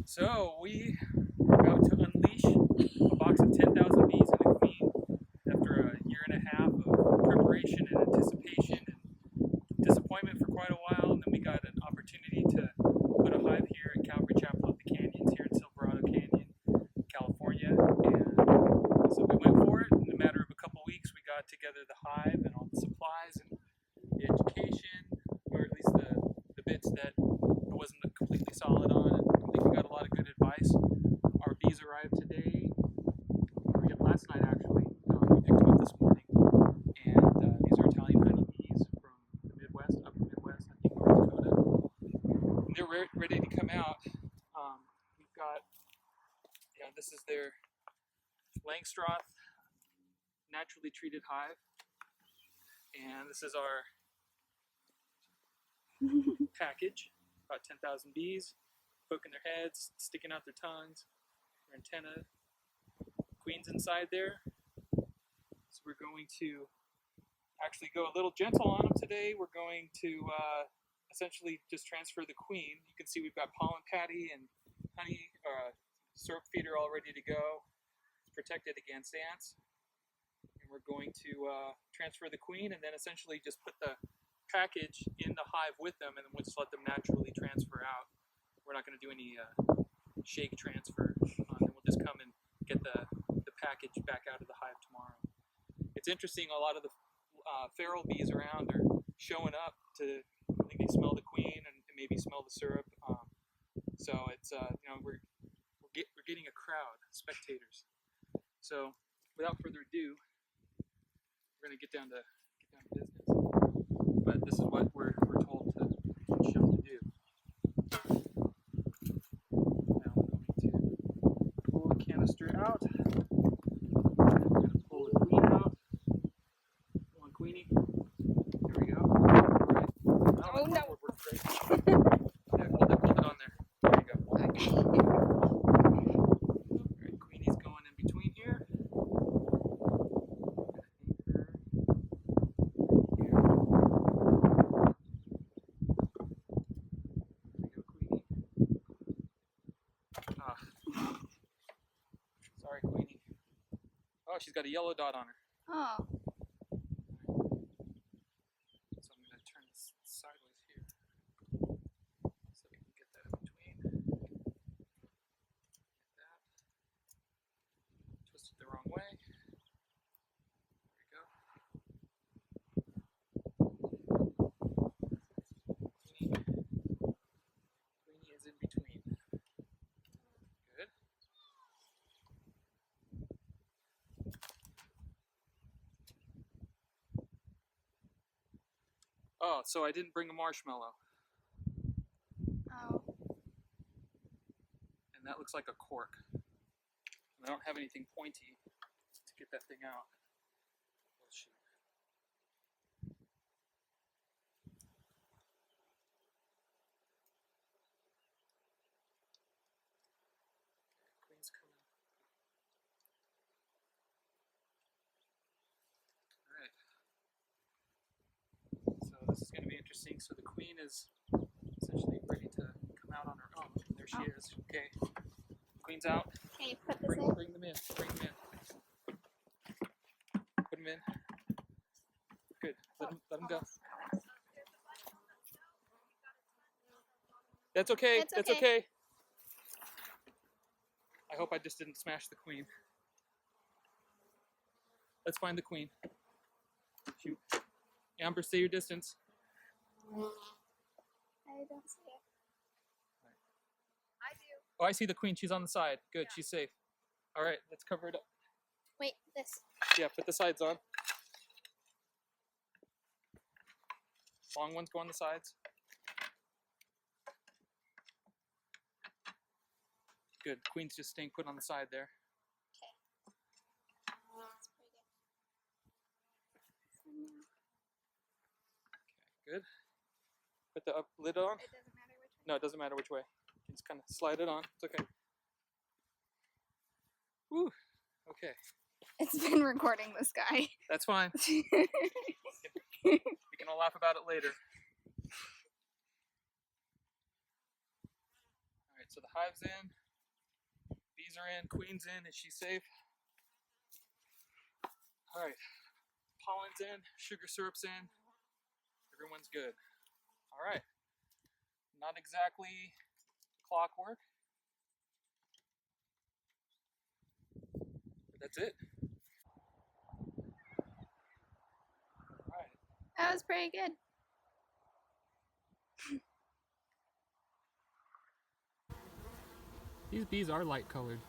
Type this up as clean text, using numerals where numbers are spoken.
So we are about to unleash a box of 10,000 bees in a queen after a year and a half of preparation and anticipation and disappointment for quite a while. And then we got an opportunity to put a hive here at Calvary Chapel of the Canyons here in Silverado Canyon, California. And so we went for it. In a matter of a couple weeks, we got together the hive and all the supplies and the education, or at least the bits that it wasn't completely solid on. And I think we got a lot of good advice. Our bees arrived today, or last night actually. We picked them up this morning. And these are Italian honeybees from the Midwest, upper Midwest, I think North Dakota. And they're ready to come out. We've got, this is their Langstroth naturally treated hive. And this is our package, about 10,000 bees, poking their heads, sticking out their tongues, their antenna. Queen's inside there. So we're going to actually go a little gentle on them today. We're going to essentially just transfer the queen. You can see we've got pollen patty and honey, syrup feeder all ready to go. It's protected against ants. And we're going to transfer the queen and then essentially just put the package in the hive with them, and then we'll just let them naturally transfer out. We're not going to do any shake transfer. Then we'll just come and get the package back out of the hive tomorrow. It's interesting, a lot of the feral bees around are showing up to, I think they smell the queen and maybe smell the syrup. So it's, we're getting a crowd, spectators. So without further ado, we're going to get down to business. But this is what we're told to shown to do. Now I'm going to pull the canister out. I'm going to pull the queen out. Come on, Queenie. There we go. All right. Oh no! Works great. Yeah, hold it on there. There you go. Okay. All right, Queenie's going in between here. Sorry, Queenie. Oh, she's got a yellow dot on her. Oh. So I'm going to turn this sideways here so we can get that in between. Get that. Twist it the wrong way. There we go. Queenie is in between. Good. Oh, so I didn't bring a marshmallow. Oh. And that looks like a cork. And I don't have anything pointy to get that thing out. Oh, shoot. Queen's coming. Alright. So this is going to be interesting. So the queen is essentially ready to come out on her own. There she is. Okay. Queen's out. Can you put this in? Bring them in. Bring them in. Put them in. Good. Let them go. That's okay. That's That's okay. I hope I just didn't smash the queen. Let's find the queen. Shoot. Amber, stay your distance. I don't see it. I do. Oh, I see the queen. She's on the side. Good. Yeah. She's safe. All right. Let's cover it up. Wait, this. Yeah, put the sides on. Long ones go on the sides. Good. Queen's just staying put on the side there. Okay. That's pretty good. Okay, good. Put the lid on. It doesn't matter which way. No, it doesn't matter which way. You can just kind of slide it on. It's okay. Woo. Okay. It's been recording this guy. That's fine. We can all laugh about it later. Alright, so the hive's in, bees are in, queen's in. Is she safe? Alright, pollen's in, sugar syrup's in, everyone's good. Alright, not exactly clockwork, but that's it. Alright. That was pretty good. These bees are light colored.